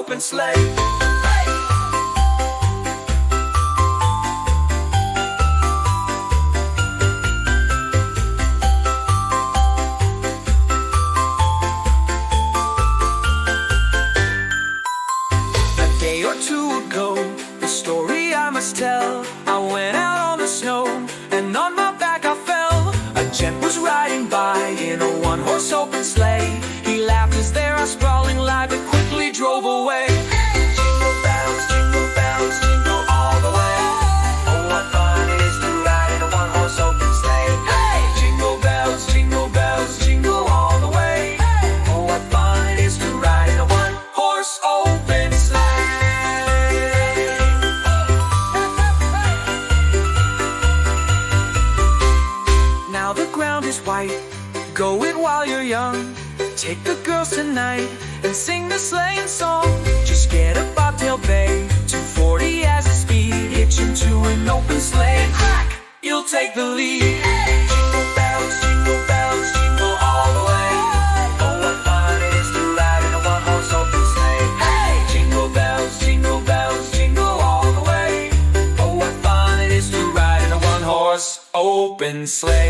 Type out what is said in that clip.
open sleigh. A day or two ago, the story I must tell. I went out on the snow, and on my back I fell. A gent was riding by in a one-horse open sleigh. He laughed as there I sprawling lie, but quickly drove away. Jingle bells, jingle all the way. Oh, what fun it is to ride in a one-horse open sleigh. Jingle bells, jingle all the way. Oh, what fun it is to ride in a one-horse open sleigh. Now the ground is white, go it while you're young. Take the girls tonight and sing the sleighing song. Just get a bobtail bay, 240 as the speed. Hitch into an open sleigh and crack, you'll take the lead. Jingle bells, jingle all the way. Oh, what fun it is to ride in a one-horse open sleigh. Hey! Jingle bells, jingle all the way. Oh, what fun it is to ride in a one-horse open sleigh.